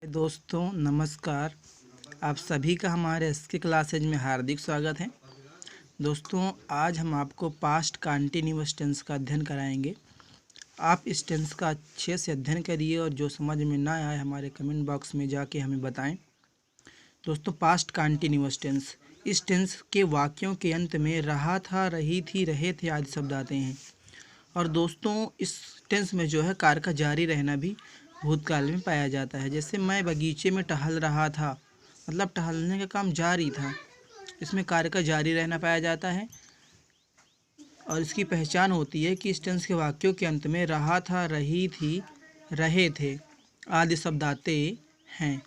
दोस्तों नमस्कार। आप सभी का हमारे एसके क्लासेज में हार्दिक स्वागत है। दोस्तों आज हम आपको पास्ट कंटिन्यूअस टेंस का अध्ययन कराएंगे। आप इस टेंस का अच्छे से अध्ययन करिए और जो समझ में ना आए हमारे कमेंट बॉक्स में जाके हमें बताएं। दोस्तों पास्ट कंटिन्यूअस टेंस, इस टेंस के वाक्यों के अंत में रहा था, रही थी, रहे थे आदि शब्द आते हैं। और दोस्तों इस टेंस में जो है कार्य का जारी रहना भी भूतकाल में पाया जाता है। जैसे मैं बगीचे में टहल रहा था, मतलब टहलने का काम जारी था। इसमें कार्य का जारी रहना पाया जाता है और इसकी पहचान होती है कि इस टेंस के वाक्यों के अंत में रहा था, रही थी, रहे थे आदि शब्द आते हैं।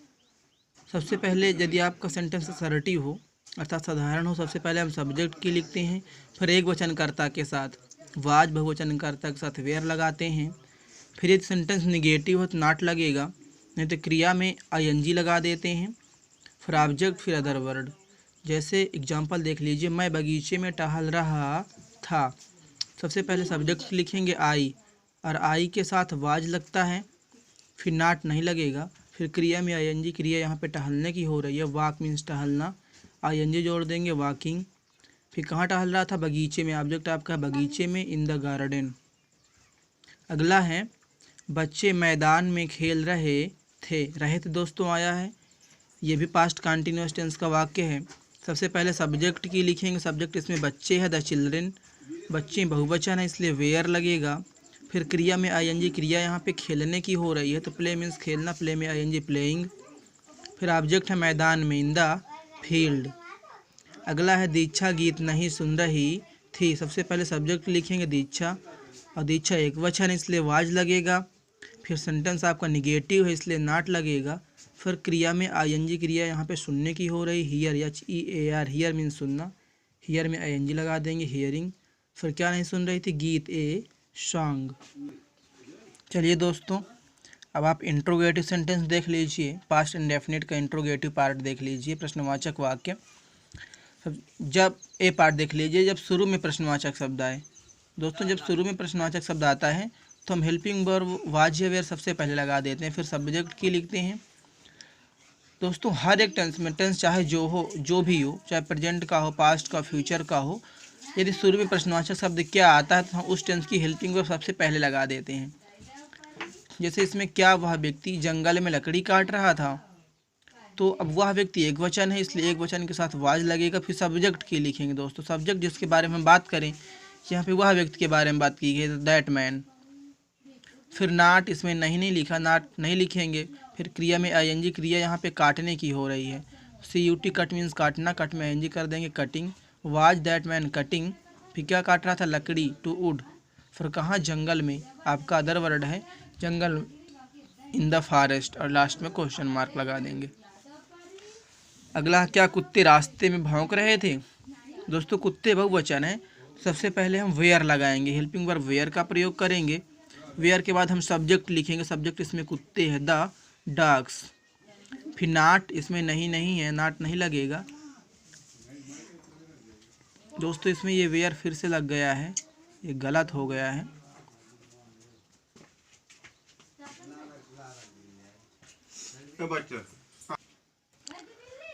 सबसे पहले यदि आपका सेंटेंस असर्टिव हो अर्थात साधारण हो, सबसे पहले हम सब्जेक्ट की लिखते हैं, फिर एक वचनकर्ता के साथ वाज बहुवचनकर्ता के साथ वेयर लगाते हैं। फिर यदि सेंटेंस निगेटिव हो तो नॉट लगेगा, नहीं तो क्रिया में आईएनजी लगा देते हैं। फिर ऑब्जेक्ट, फिर अदर वर्ड। जैसे एग्जांपल देख लीजिए, मैं बगीचे में टहल रहा था। सबसे पहले सब्जेक्ट लिखेंगे आई, और आई के साथ वाज लगता है, फिर नॉट नहीं लगेगा। फिर क्रिया में आईएनजी, क्रिया यहाँ पे टहलने की हो रही है, वॉक मीन्स टहलना, आईएनजी जोड़ देंगे वॉकिंग। फिर कहाँ टहल रहा था? बगीचे में। ऑब्जेक्ट आपका बगीचे में, इन द गार्डन। अगला है बच्चे मैदान में खेल रहे थे। रहे थे दोस्तों आया है, ये भी पास्ट कंटिन्यूअस टेंस का वाक्य है। सबसे पहले सब्जेक्ट की लिखेंगे, सब्जेक्ट इसमें बच्चे है, द चिल्ड्रेन। बच्चे बहुवचन है इसलिए वेयर लगेगा। फिर क्रिया में आईएनजी, क्रिया यहाँ पे खेलने की हो रही है तो प्ले मीन्स खेलना, प्ले में आईएनजी प्लेइंग। फिर ऑब्जेक्ट है मैदान में, इन द फील्ड। अगला है दीक्षा गीत नहीं सुन रही थी। सबसे पहले सब्जेक्ट लिखेंगे दीक्षा, और दीक्षा एक वचन है इसलिए वाज लगेगा। फिर सेंटेंस आपका निगेटिव है इसलिए नॉट लगेगा। फिर क्रिया में आईएनजी, क्रिया यहाँ पे सुनने की हो रही, हियर, HEAR, हियर मीन्स सुनना, हियर में आईएनजी लगा देंगे, हियरिंग। फिर क्या नहीं सुन रही थी? गीत, ए सॉन्ग। चलिए दोस्तों अब आप इंट्रोगेटिव सेंटेंस देख लीजिए, पास्ट इंडेफिनिट का इंट्रोगेटिव पार्ट देख लीजिए, प्रश्नवाचक वाक्य। जब ए पार्ट देख लीजिए, जब शुरू में प्रश्नवाचक शब्द आए। दोस्तों जब शुरू में प्रश्नवाचक शब्द आता है तो हम हेल्पिंग वर्ब, वाज या वेयर सबसे पहले लगा देते हैं, फिर सब्जेक्ट की लिखते हैं। दोस्तों हर एक टेंस में, टेंस चाहे जो हो, जो भी हो, चाहे प्रेजेंट का हो, पास्ट का, फ्यूचर का हो, यदि शुरू में प्रश्नवाचक शब्द क्या आता है तो हम उस टेंस की हेल्पिंग वर्ब सबसे पहले लगा देते हैं। जैसे इसमें क्या वह व्यक्ति जंगल में लकड़ी काट रहा था, तो अब वह व्यक्ति एक वचन है इसलिए एक वचन के साथ वाज लगेगा। फिर सब्जेक्ट की लिखेंगे दोस्तों, सब्जेक्ट जिसके बारे में हम बात करें, यहाँ पे वह व्यक्ति के बारे में बात की गई, दैट मैन। फिर नॉट, इसमें नहीं लिखा, नॉट नहीं लिखेंगे। फिर क्रिया में आईएनजी, क्रिया यहाँ पे काटने की हो रही है, CUT कट मीन्स काटना, कट में आईएनजी कर देंगे, cutting. Was that man cutting. फिर क्या काट रहा था? लकड़ी, टू वुड। फिर कहाँ? जंगल में, आपका अदर वर्ड है जंगल, इन द फॉरेस्ट, और लास्ट में क्वेश्चन मार्क लगा देंगे। अगला, क्या कुत्ते रास्ते में भौंक रहे थे? दोस्तों कुत्ते बहुवचन है, सबसे पहले हम वेयर लगाएंगे, हेल्पिंग वर्ब वेयर का प्रयोग करेंगे। वेयर के बाद हम सब्जेक्ट लिखेंगे, सब्जेक्ट इसमें कुत्ते है, द डॉग्स। फिर नॉट, इसमें नहीं है, नॉट नहीं लगेगा। दोस्तों इसमें ये वेयर फिर से लग गया है, ये गलत हो गया है।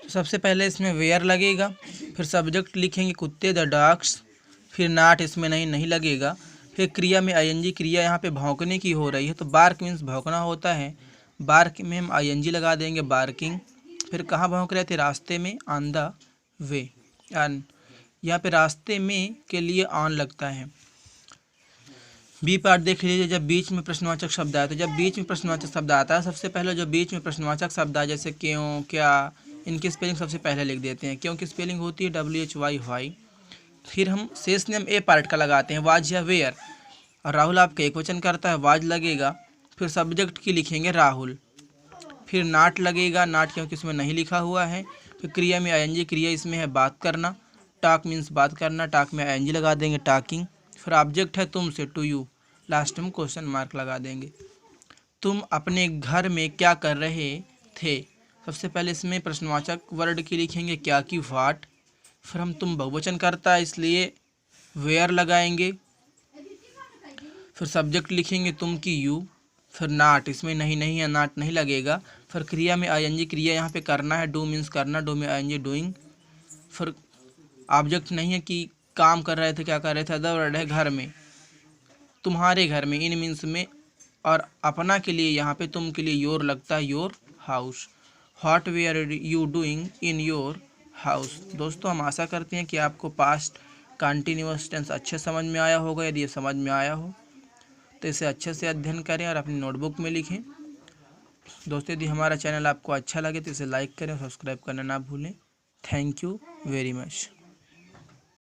सबसे पहले इसमें वेयर लगेगा, फिर सब्जेक्ट लिखेंगे कुत्ते, द डॉग्स। फिर नॉट, इसमें नहीं लगेगा। फिर क्रिया में आईएनजी, क्रिया यहाँ पे भौंकने की हो रही है तो बार्क मीन्स भौंकना होता है, बार्क में हम आईएनजी लगा देंगे, बार्किंग। फिर कहाँ भौंक रहे थे? रास्ते में, ऑन द वे, ऑन। यहाँ पे रास्ते में के लिए ऑन लगता है। बी पार्ट देख लीजिए, जब बीच में प्रश्नवाचक शब्द आया, तो जब बीच में प्रश्नवाचक शब्द आता है सबसे पहले जो बीच में प्रश्नवाचक शब्द आए, जैसे क्यों, क्या, इनकी स्पेलिंग सबसे पहले लिख देते हैं। क्यों की स्पेलिंग होती है WHY, वाई। फिर हम शेष नेम ए पार्ट का लगाते हैं, वाज या वेयर, और राहुल आपका एक वचन करता है, वाज लगेगा। फिर सब्जेक्ट की लिखेंगे राहुल। फिर नॉट लगेगा, नॉट क्योंकि इसमें नहीं लिखा हुआ है। फिर क्रिया में आईएनजी, क्रिया इसमें है बात करना, टॉक मीन्स बात करना, टॉक में आईएनजी लगा देंगे, टॉकिंग। फिर ऑब्जेक्ट है तुमसे, टू यू, लास्ट में क्वेश्चन मार्क लगा देंगे। तुम अपने घर में क्या कर रहे थे? सबसे पहले इसमें प्रश्नवाचक वर्ड की लिखेंगे, क्या की, व्हाट। फिर हम तुम बहुवचन करता है इसलिए वेयर लगाएंगे। फिर सब्जेक्ट लिखेंगे तुम की, यू। फिर नाट, इसमें नहीं नहीं है, नाट नहीं लगेगा। फिर क्रिया में आईएनजी, क्रिया यहाँ पे करना है, डू मीन्स करना, डू में आईएनजी डूइंग। फिर ऑब्जेक्ट नहीं है कि काम कर रहे थे, क्या कर रहे थे, अदर वर्ड है घर में, तुम्हारे घर में, इन मीन्स में। और अपना के लिए यहाँ पे तुम के लिए योर लगता है, your house. What way are you doing in your house. दोस्तों हम आशा करते हैं कि आपको पास्ट कंटिन्यूअस टेंस अच्छे समझ में आया होगा। यदि ये समझ में आया हो तो इसे अच्छे से अध्ययन करें और अपनी नोटबुक में लिखें। दोस्तों यदि हमारा चैनल आपको अच्छा लगे तो इसे लाइक करें और सब्सक्राइब करना ना भूलें। Thank you very much.